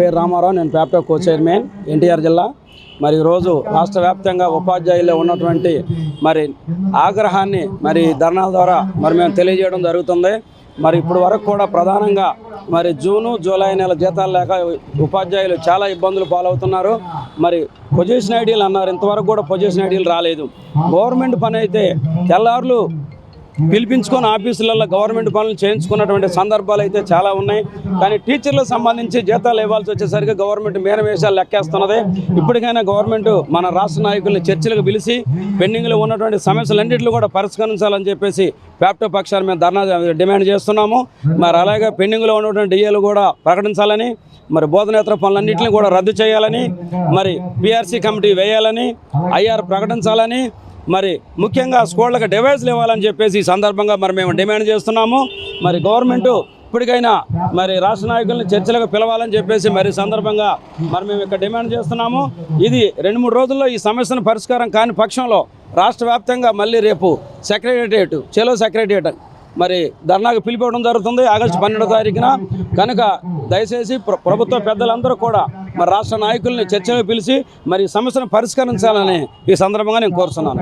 పేరు రామారావు, నేను ప్యాప్టో కో చైర్మన్ ఎన్టీఆర్ జిల్లా. మరి ఈరోజు రాష్ట్ర వ్యాప్తంగా ఉపాధ్యాయుల్లో ఉన్నటువంటి మరి ఆగ్రహాన్ని మరి ధర్నాల ద్వారా మరి మేము తెలియజేయడం జరుగుతుంది. మరి ఇప్పుడు వరకు కూడా ప్రధానంగా మరి జూను జూలై నెల జీతాలు లేక ఉపాధ్యాయులు చాలా ఇబ్బందులు పాలవుతున్నారు. మరి పొజిషన్ ఐడీలు అన్నారు, ఇంతవరకు కూడా పొజిషన్ ఐడీలు రాలేదు. గవర్నమెంట్ పని అయితే తెల్లారులు పిలిపించుకొని ఆఫీసులలో గవర్నమెంట్ పనులు చేయించుకున్నటువంటి సందర్భాలు అయితే చాలా ఉన్నాయి. కానీ టీచర్లకు సంబంధించి జీతాలు ఇవ్వాల్సి వచ్చేసరికి గవర్నమెంట్ మేనవేషాలు లెక్కేస్తున్నది. ఇప్పటికైనా గవర్నమెంట్ మన రాష్ట్ర నాయకుల్ని చర్చలకు పిలిచి పెండింగ్లో ఉన్నటువంటి సమస్యలన్నింటినీ కూడా పరిష్కరించాలని చెప్పేసి ప్యాప్టో పక్షాన్ని మేము ధర్నా డిమాండ్ చేస్తున్నాము. మరి అలాగే పెండింగ్లో ఉన్నటువంటి డిఏలు కూడా ప్రకటించాలని, మరి బోధనేతర పనులన్నింటినీ కూడా రద్దు చేయాలని, మరి పిఆర్సీ కమిటీ వేయాలని, ఐఆర్ ప్రకటించాలని, మరి ముఖ్యంగా స్కూళ్ళకి డివైజ్లు ఇవ్వాలని చెప్పేసి ఈ సందర్భంగా మరి మేము డిమాండ్ చేస్తున్నాము. మరి గవర్నమెంట్ ఇప్పటికైనా మరి రాష్ట్ర నాయకులను చర్చలకు పిలవాలని చెప్పేసి మరి సందర్భంగా మరి మేము ఇక్కడ డిమాండ్ చేస్తున్నాము. ఇది 2-3 రోజుల్లో ఈ సమస్యను పరిష్కారం కాని పక్షంలో రాష్ట్ర వ్యాప్తంగా మళ్ళీ రేపు సెక్రటేరియట్ చెలో సెక్రటేరియట్ మరి ధర్నాకు పిలిపివ్వడం జరుగుతుంది ఆగస్టు 12వ తారీఖున. కనుక దయచేసి ప్రభుత్వ పెద్దలందరూ కూడా మరి రాష్ట్ర నాయకుల్ని చర్చలకు పిలిచి మరి సమస్యను పరిష్కరించాలని ఈ సందర్భంగా నేను కోరుతున్నాను.